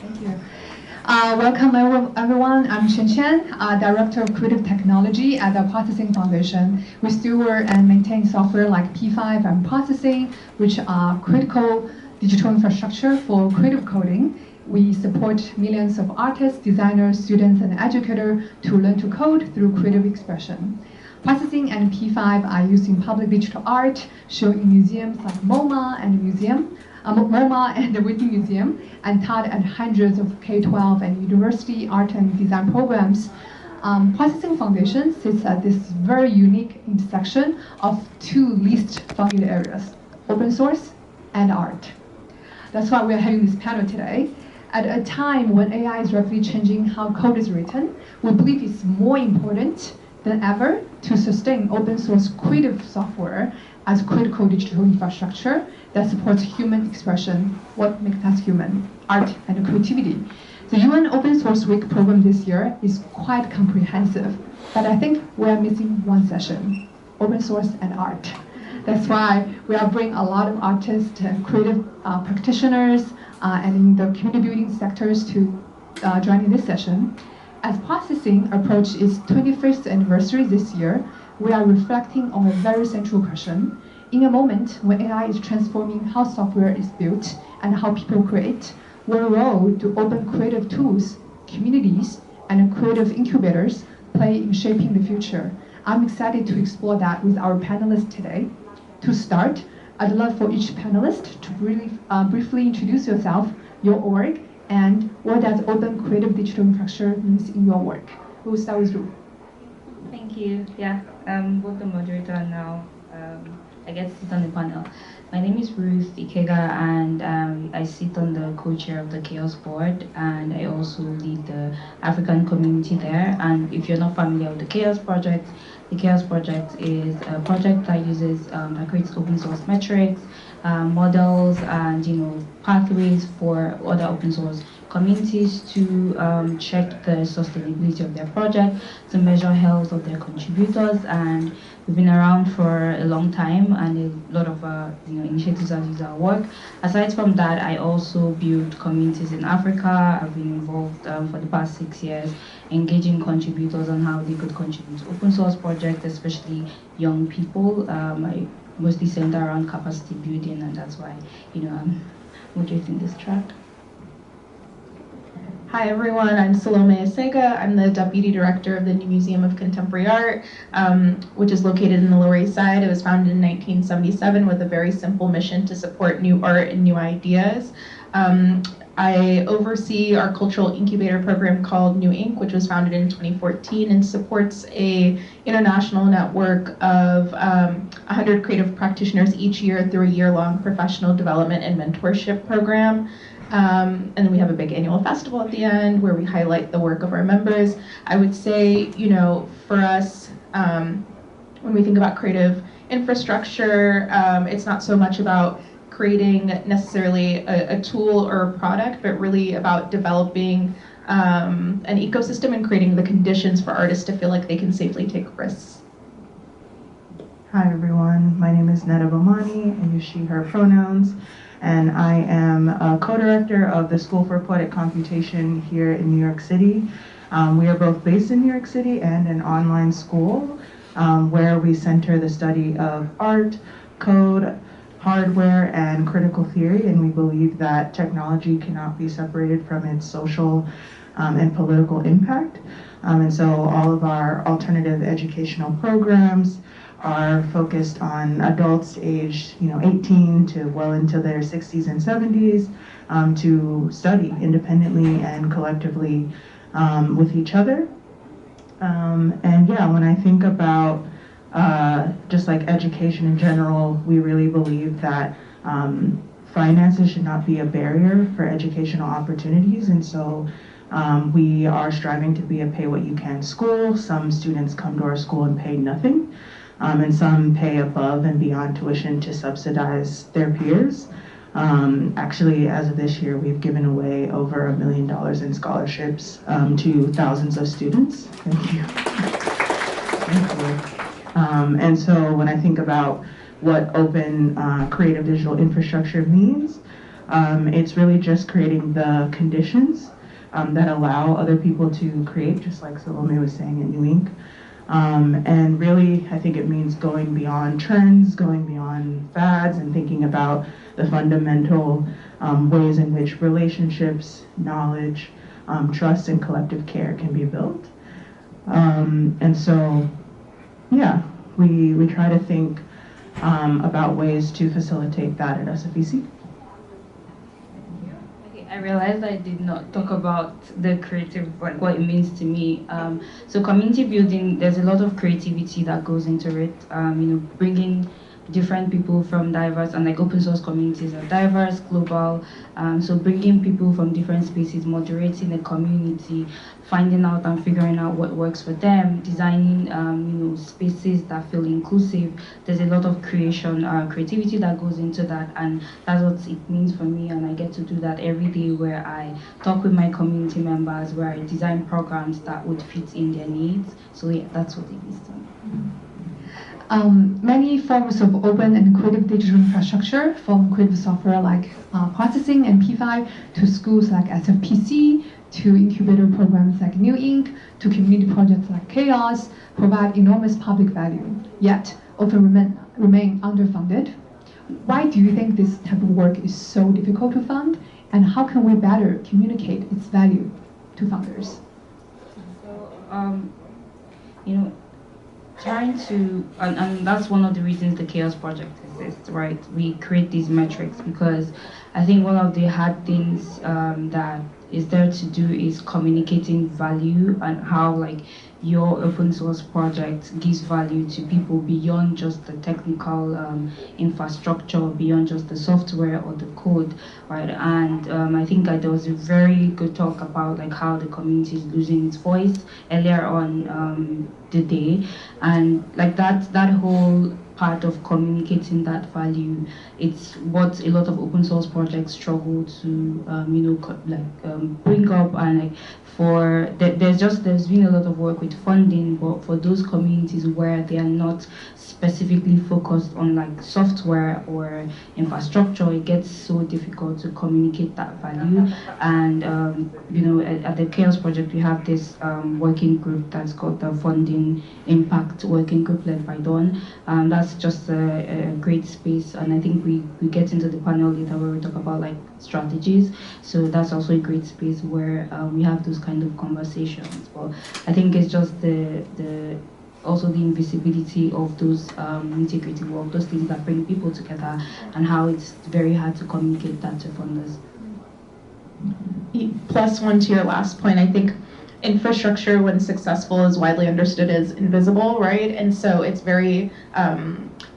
Thank you. Welcome everyone. I'm Qianqian, Director of Creative Technology at the Processing Foundation. We steward and maintain software like P5 and Processing, which are critical digital infrastructure for creative coding. We support millions of artists, designers, students, and educators to learn to code through creative expression. Processing and P5 are used in public digital art, shown in museums like MoMA and the Whitney Museum, and taught at hundreds of K-12 and university art and design programs. Processing Foundation sits at this very unique intersection of two least funded areas, open source and art. That's why we're having this panel today. At a time when AI is rapidly changing how code is written, we believe it's more important than ever to sustain open source creative software as critical digital infrastructure that supports human expression, what makes us human, art and creativity. The UN Open Source Week program this year is quite comprehensive, but I think we're missing one session, open source and art. That's why we are bringing a lot of artists and creative practitioners and in the community building sectors to join in this session. As Processing approaches its 25th anniversary this year, we are reflecting on a very central question. In a moment when AI is transforming how software is built and how people create, what role do open creative tools, communities, and creative incubators play in shaping the future? I'm excited to explore that with our panelists today. To start, I'd love for each panelist to really briefly introduce yourself, your org, and what does open creative digital infrastructure means in your work. We'll start with Ruth. Thank you. Yeah, I'm both the moderator and now I get to sit on the panel. My name is Ruth Ikegah, and I sit on the co-chair of the Chaos Board, and I also lead the African community there. And if you're not familiar with the Chaos Project is a project that uses that creates open source metrics, models, and pathways for other open source communities to check the sustainability of their project, to measure health of their contributors. And we've been around for a long time, and a lot of initiatives that use our work. Aside from that, I also build communities in Africa. I've been involved for the past 6 years, engaging contributors on how they could contribute to open source projects, especially young people. I mostly center around capacity building, and that's why I'm moderating this track. Hi everyone, I'm Salome Asega. I'm the Deputy Director of the New Museum of Contemporary Art, which is located in the Lower East Side. It was founded in 1977 with a very simple mission to support new art and new ideas. I oversee our cultural incubator program called New Ink, which was founded in 2014 and supports a international network of 100 creative practitioners each year through a year-long professional development and mentorship program. And we have a big annual festival at the end where we highlight the work of our members. I would say, for us, when we think about creative infrastructure, it's not so much about creating necessarily a tool or a product, but really about developing an ecosystem and creating the conditions for artists to feel like they can safely take risks. Hi everyone, my name is Neta. I use she, her pronouns, and I am a co-director of the School for Poetic Computation here in New York City. We are both based in New York City and an online school where we center the study of art, code, hardware, and critical theory, and we believe that technology cannot be separated from its social and political impact. And so all of our alternative educational programs are focused on adults aged 18 to well into their 60s and 70s to study independently and collectively with each other. And yeah, when I think about just like education in general, we really believe that finances should not be a barrier for educational opportunities, and so we are striving to be a pay-what-you-can school. Some students come to our school and pay nothing, and some pay above and beyond tuition to subsidize their peers. Actually, as of this year, we've given away over $1 million in scholarships to thousands of students. Thank you. Thank you. And so when I think about what open creative digital infrastructure means, It's really just creating the conditions that allow other people to create, just like Salome was saying at New Ink. And really, I think it means going beyond trends, going beyond fads, and thinking about the fundamental ways in which relationships, knowledge, trust, and collective care can be built. And so, yeah, we try to think about ways to facilitate that at SFEC. I realized I did not talk about the creative, like what it means to me. So community building, there's a lot of creativity that goes into it. Bringing different people from diverse, and like open source communities are diverse, global. So bringing people from different spaces, moderating the community, finding out and figuring out what works for them, designing spaces that feel inclusive. There's a lot of creativity that goes into that, and that's what it means for me. And I get to do that every day, where I talk with my community members, where I design programs that would fit in their needs. So yeah, that's what it is to me. Many forms of open and creative digital infrastructure, from creative software like processing and P5, to schools like SFPC, to incubator programs like New Ink, to community projects like Chaos, provide enormous public value, yet often remain underfunded. Why do you think this type of work is so difficult to fund, and how can we better communicate its value to funders? So, trying to, and that's one of the reasons the Chaos Project exists, right? We create these metrics because I think one of the hard things that is there to do is communicating value, and how like your open source project gives value to people beyond just the technical infrastructure, beyond just the software or the code, right? And I think there was a very good talk about like how the community is losing its voice earlier on the day, and like that whole part of communicating that value, it's what a lot of open source projects struggle to bring up. And like there's been a lot of work with funding, but for those communities where they are not specifically focused on like software or infrastructure, it gets so difficult to communicate that value. And at the Chaos Project, we have this working group that's called the Funding Impact Working Group, led by Dawn. That's just a great space, and I think we get into the panel later where we talk about like strategies. So that's also a great space where we have those kind of conversations. But I think it's just also the invisibility of those nitty-gritty work, those things that bring people together, and how it's very hard to communicate that to funders. Plus one to your last point, I think infrastructure, when successful, is widely understood as invisible, right? And so it's very,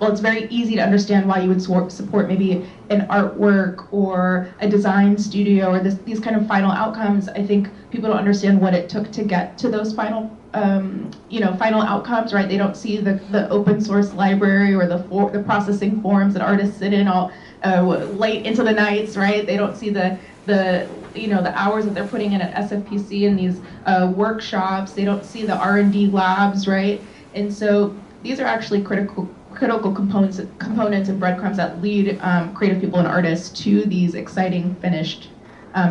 it's very easy to understand why you would support maybe an artwork or a design studio or these kind of final outcomes. I think people don't understand what it took to get to those final outcomes, right? They don't see the open source library or the processing forums that artists sit in all late into the nights, right? They don't see the hours that they're putting in at SFPC in these workshops. They don't see the R&D labs, right? And so these are actually critical components and breadcrumbs that lead creative people and artists to these exciting finished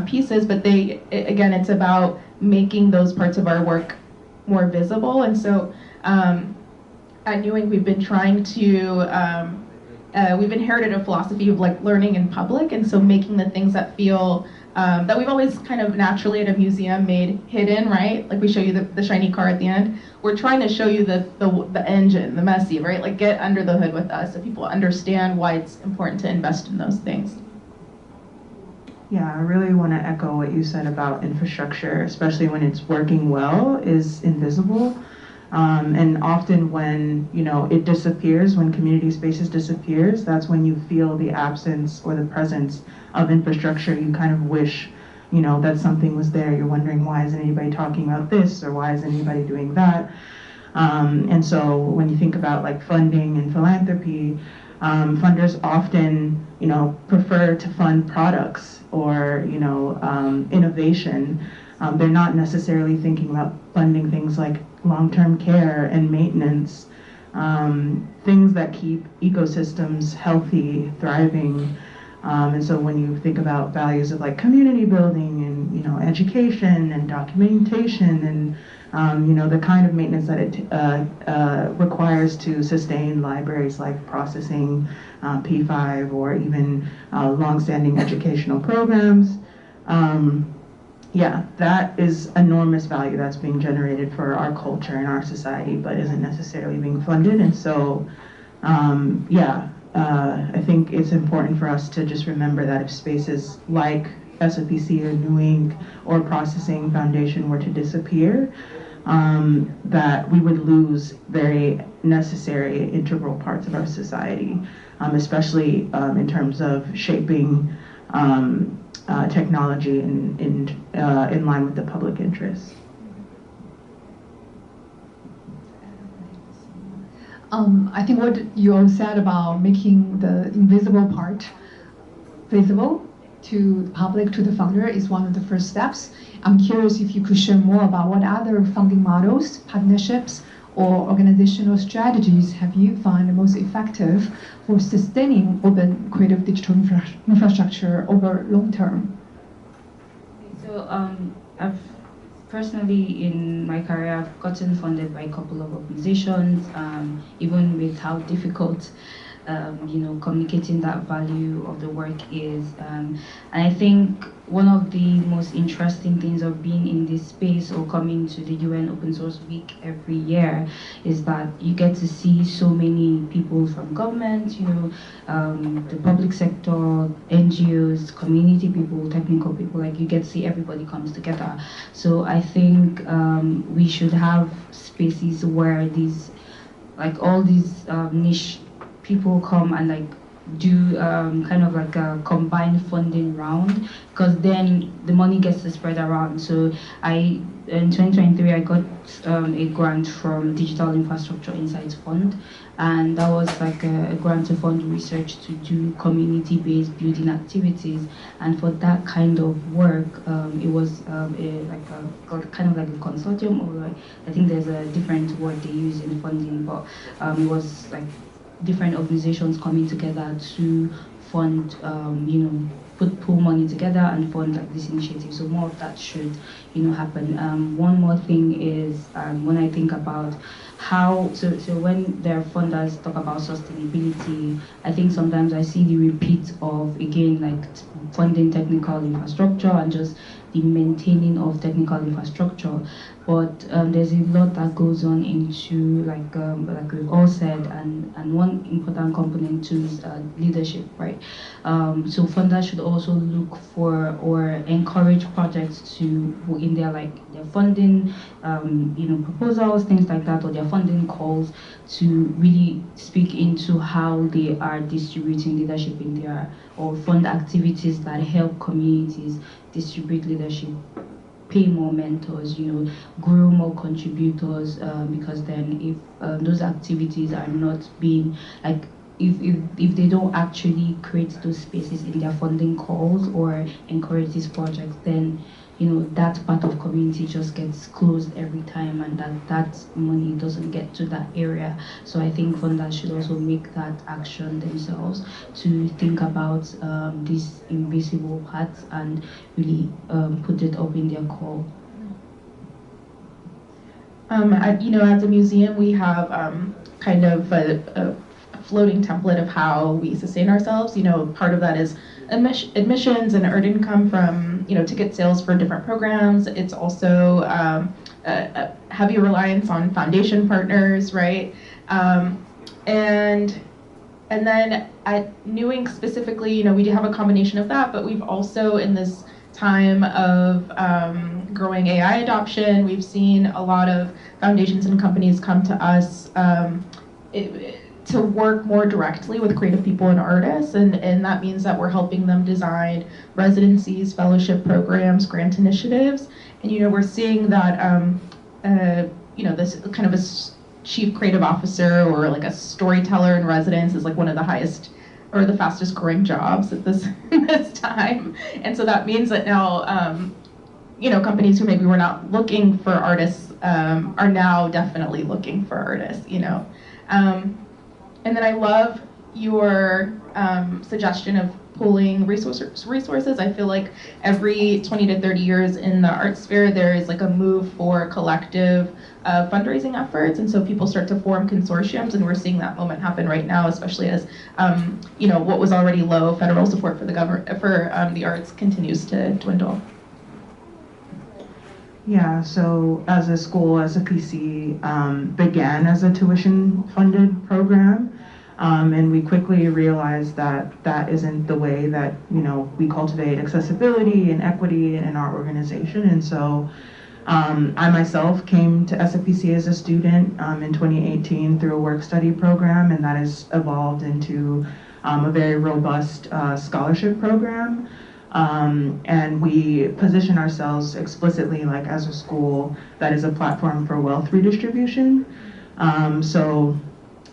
pieces. But it's about making those parts of our work more visible. And so at New Ink, we've been trying to we've inherited a philosophy of like learning in public, and so making the things that feel that we've always kind of naturally at a museum made hidden, right? Like we show you the shiny car at the end. We're trying to show you the engine, the messy, right? Like get under the hood with us so people understand why it's important to invest in those things. Yeah, I really want to echo what you said about infrastructure, especially when it's working well, is invisible. And often when, it disappears, when community spaces disappears, that's when you feel the absence or the presence of infrastructure. You kind of wish, that something was there. You're wondering, why isn't anybody talking about this, or why isn't anybody doing that? And so when you think about like funding and philanthropy, funders often, prefer to fund products or, innovation. They're not necessarily thinking about funding things like long-term care and maintenance, things that keep ecosystems healthy, thriving. And so when you think about values of like community building and, you know, education and documentation and, you know, the kind of maintenance that it requires to sustain libraries like processing P5 or even longstanding educational programs. Yeah, that is enormous value that's being generated for our culture and our society, but isn't necessarily being funded. And so, I think it's important for us to just remember that if spaces like SFPC or New Inc. or Processing Foundation were to disappear, that we would lose very necessary integral parts of our society, especially in terms of shaping technology in line with the public interest. I think what you all said about making the invisible part visible to the public, to the funder, is one of the first steps. I'm curious if you could share more about what other funding models, partnerships, or organizational strategies have you found the most effective for sustaining open creative digital infrastructure over long term? So I've personally in my career I've gotten funded by a couple of organizations, even with how difficult communicating that value of the work is. And I think one of the most interesting things of being in this space or coming to the UN Open Source Week every year is that you get to see so many people from government, the public sector, NGOs, community people, technical people, like you get to see everybody comes together. So I think we should have spaces where all these niche people come and do kind of like a combined funding round, because then the money gets to spread around. So in 2023 I got a grant from Digital Infrastructure Insights Fund, and that was like a grant to fund research to do community-based building activities. And for that kind of work, it was kind of like a consortium, or I think there's a different word they use in funding, but it was like different organizations coming together to fund, pull money together and fund this initiative. So more of that should, happen. One more thing is when I think about how, so when their funders talk about sustainability, I think sometimes I see the repeat of, again, funding technical infrastructure and just the maintaining of technical infrastructure. But there's a lot that goes on into, like we've all said, and one important component too is leadership, right? So funders should also look for or encourage projects to, in their funding, proposals, things like that, or their funding calls, to really speak into how they are distributing leadership in their, or fund activities that help communities distribute leadership, pay more mentors, grow more contributors, because then if those activities are not being, if they don't actually create those spaces in their funding calls or encourage these projects, then that part of community just gets closed every time, and that money doesn't get to that area. So I think funders should also make that action themselves to think about these invisible parts and really put it up in their call. As a museum, we have kind of a floating template of how we sustain ourselves. Part of that is admissions and earned income from ticket sales for different programs. It's also a heavy reliance on foundation partners, right? And then at New Inc. specifically, we do have a combination of that, but we've also, in this time of growing AI adoption, we've seen a lot of foundations and companies come to us to work more directly with creative people and artists, and that means that we're helping them design residencies, fellowship programs, grant initiatives, and we're seeing that this kind of a chief creative officer or a storyteller in residence is one of the highest or the fastest growing jobs at this time, and so that means that now companies who maybe were not looking for artists are now definitely looking for artists, And then I love your suggestion of pooling resources. I feel like every 20 to 30 years in the art sphere, there is like a move for collective fundraising efforts, and so people start to form consortiums, and we're seeing that moment happen right now, especially as what was already low federal support for the the arts continues to dwindle. Yeah, so as a school, as a PC, began as a tuition-funded program, and we quickly realized that that isn't the way that we cultivate accessibility and equity in our organization. And so I myself came to SFPC as a student in 2018 through a work-study program, and that has evolved into a very robust scholarship program. And we position ourselves explicitly like as a school that is a platform for wealth redistribution. So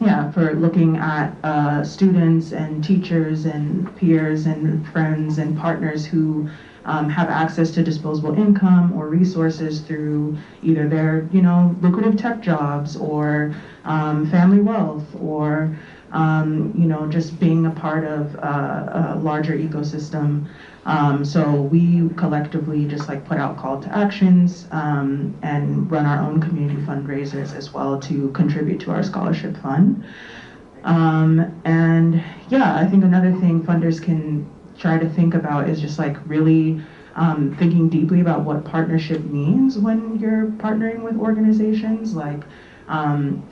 yeah, for looking at students and teachers and peers and friends and partners who have access to disposable income or resources through either their lucrative tech jobs or family wealth or just being a part of a larger ecosystem. So we collectively just like put out call to actions and run our own community fundraisers as well to contribute to our scholarship fund. And yeah, I think another thing funders can try to think about is just like really thinking deeply about what partnership means when you're partnering with organizations. Like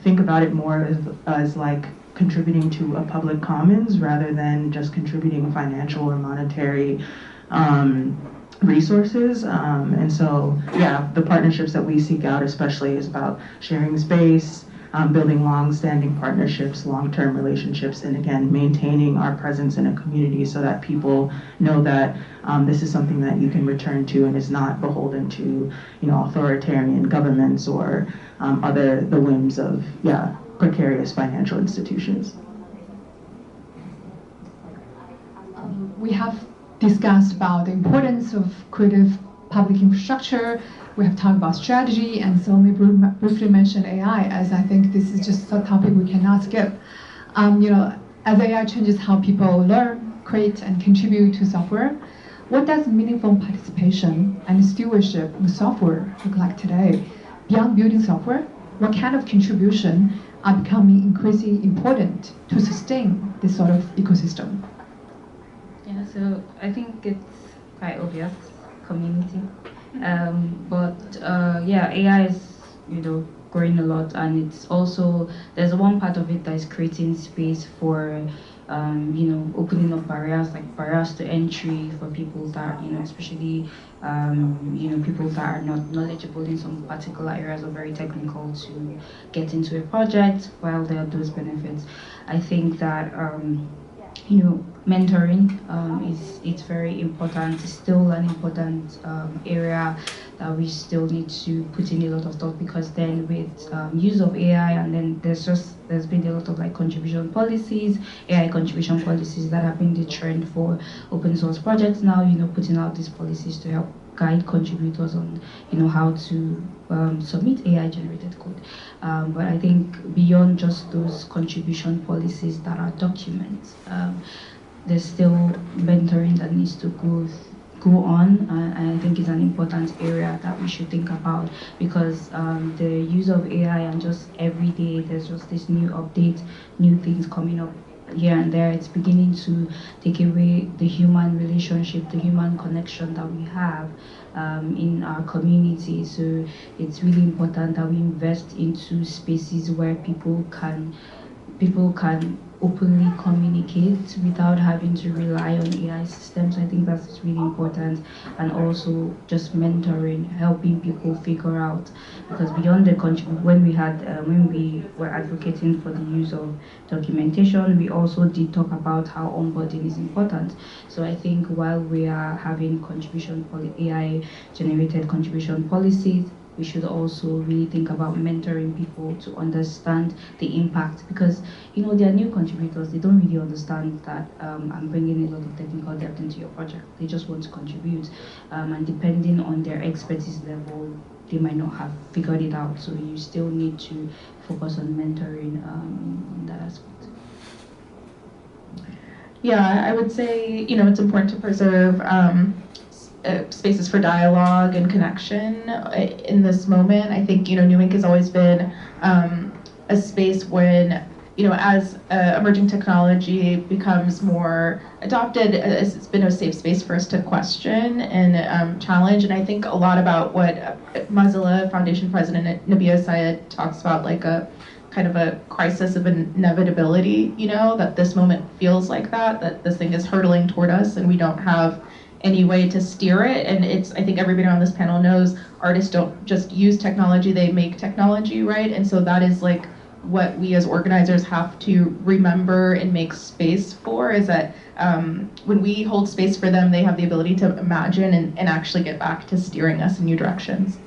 think about it more as like contributing to a public commons rather than just contributing financial or monetary resources. And so, yeah, the partnerships that we seek out especially is about sharing space, building long-standing partnerships, long-term relationships, and again, maintaining our presence in a community so that people know that this is something that you can return to and is not beholden to, authoritarian governments or the whims of, precarious financial institutions. We have discussed about the importance of creative public infrastructure. We have talked about strategy, and Salome briefly mentioned AI, as I think this is just a topic we cannot skip. As AI changes how people learn, create, and contribute to software, what does meaningful participation and stewardship in software look like today? Beyond building software, what kind of contribution are becoming increasingly important to sustain this sort of ecosystem? Yeah, so I think it's quite obvious, community. AI is, growing a lot, and it's also, there's one part of it that is creating space for, opening up barriers, like barriers to entry for people that, especially, people that are not knowledgeable in some particular areas or very technical to get into a project. While there are those benefits, I think that, mentoring it's very important. It's still an important area that we still need to put in a lot of thought, because then with use of AI, and then there's been a lot of like contribution policies, AI contribution policies that have been the trend for open source projects now, putting out these policies to help guide contributors on how to submit AI generated code. But I think beyond just those contribution policies that are documents, there's still mentoring that needs to go on, and I think it's an important area that we should think about, because the use of AI, and just every day there's just this new update, new things coming up here and there. It's beginning to take away the human relationship, the human connection that we have in our community. So it's really important that we invest into spaces where people can openly communicate without having to rely on AI systems. I think that's really important. And also just mentoring, helping people figure out, because beyond the when we were advocating for the use of documentation, we also did talk about how onboarding is important. So I think while we are having AI generated contribution policies, we should also really think about mentoring people to understand the impact, because there are new contributors. They don't really understand that I'm bringing a lot of technical depth into your project. They just want to contribute, and depending on their expertise level, they might not have figured it out. So you still need to focus on mentoring in that aspect. Yeah, I would say, it's important to preserve spaces for dialogue and connection in this moment. I think, New Ink has always been a space when, as emerging technology becomes more adopted, it's been a safe space for us to question and challenge. And I think a lot about what Mozilla Foundation President Nabila Syed talks about, like a kind of a crisis of inevitability, that this moment feels like that this thing is hurtling toward us and we don't have any way to steer it. And I think everybody on this panel knows artists don't just use technology, they make technology, right? And so that is like what we as organizers have to remember and make space for, is that when we hold space for them, they have the ability to imagine and actually get back to steering us in new directions.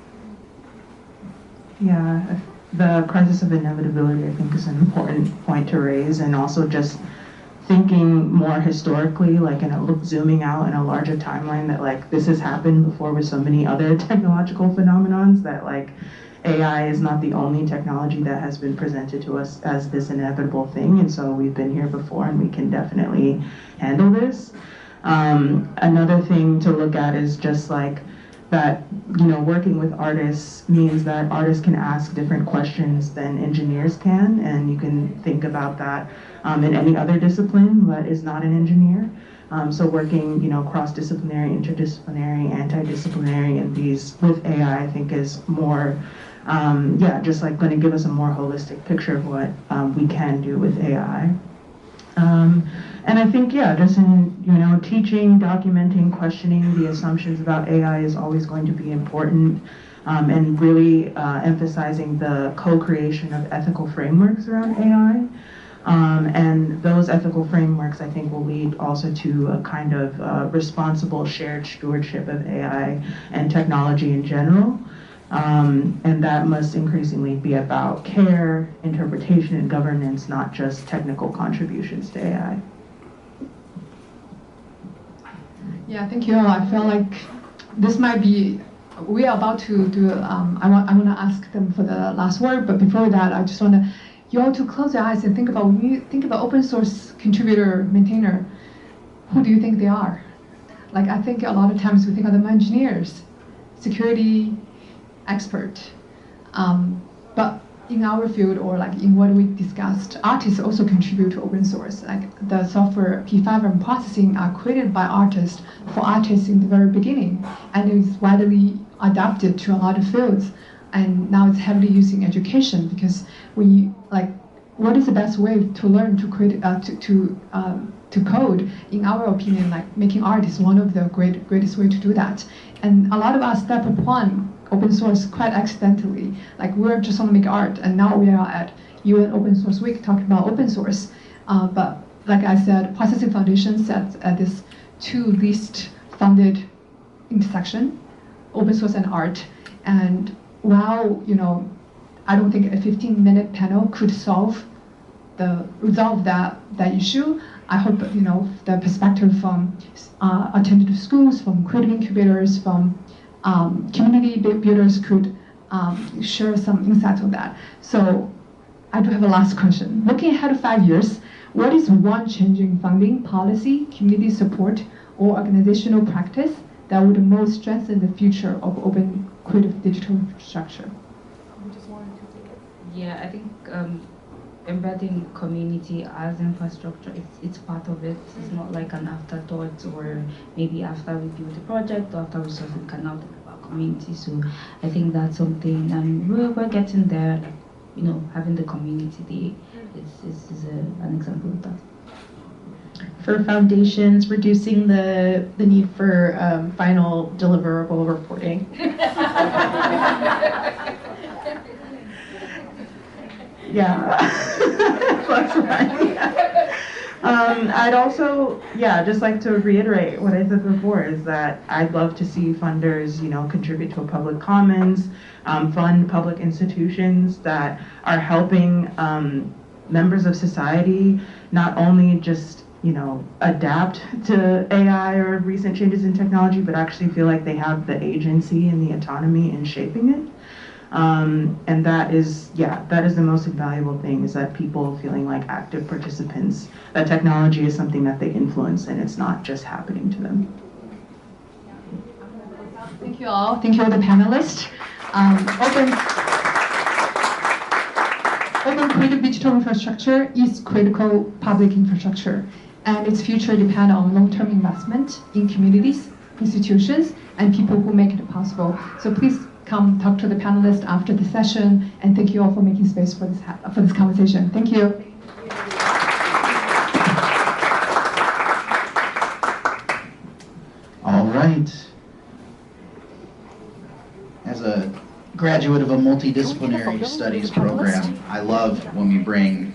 Yeah, the crisis of inevitability, I think, is an important point to raise, and also just thinking more historically, like zooming out in a larger timeline, that like this has happened before with so many other technological phenomenons, that like AI is not the only technology that has been presented to us as this inevitable thing, and so we've been here before and we can definitely handle this. Another thing to look at is just like that, working with artists means that artists can ask different questions than engineers can, and you can think about that in any other discipline that is not an engineer. So working, cross-disciplinary, interdisciplinary, antidisciplinary, and these with AI, I think is more, just like going to give us a more holistic picture of what we can do with AI. And I think, just in, teaching, documenting, questioning the assumptions about AI is always going to be important, and really emphasizing the co-creation of ethical frameworks around AI. And those ethical frameworks, I think, will lead also to a kind of responsible shared stewardship of AI and technology in general. And that must increasingly be about care, interpretation, and governance, not just technical contributions to AI. Yeah, thank you all. I feel like this might be, we are about to do, I want to ask them for the last word, but before that, I just want you all to close your eyes and think about, when you think about open source contributor, maintainer, who do you think they are? Like, I think a lot of times we think of them engineers, security expert, but in our field, or like in what we discussed, artists also contribute to open source. Like the software P5 and processing are created by artists for artists in the very beginning, and it's widely adapted to a lot of fields. And now it's heavily used in education, because what is the best way to learn to create to code? In our opinion, like making art is one of the greatest way to do that. And a lot of us step upon open source quite accidentally. Like we're just want to make art, and now we are at UN Open Source Week talking about open source. But like I said, Processing Foundation sets at this two least funded intersection, open source and art. And while I don't think a 15-minute panel could resolve that issue, I hope the perspective from alternative schools, from creative incubators, from community builders could share some insights on that. So I do have a last question. Looking ahead of 5 years, what is one changing funding policy, community support, or organizational practice that would most strengthen the future of open creative digital infrastructure? Yeah, I think embedding community as infrastructure, it's part of it. It's not like an afterthought, or maybe after we build the project or after we solve it, we can now think about community. So I think that's something, and we're getting there. Like, having the community day is an example of that. For foundations, reducing the need for final deliverable reporting. Yeah, that's right. I'd also, just like to reiterate what I said before, is that I'd love to see funders, contribute to a public commons, fund public institutions that are helping members of society not only just, adapt to AI or recent changes in technology, but actually feel like they have the agency and the autonomy in shaping it. And that is the most valuable thing, is that people feeling like active participants, that technology is something that they influence and it's not just happening to them. Thank you all. Thank you all the panelists. Open creative digital infrastructure is critical public infrastructure, and its future depends on long-term investment in communities, institutions, and people who make it possible. So please come talk to the panelists after the session, and thank you all for making space for this conversation. Thank you. All right. As a graduate of a multidisciplinary studies program, I love when we bring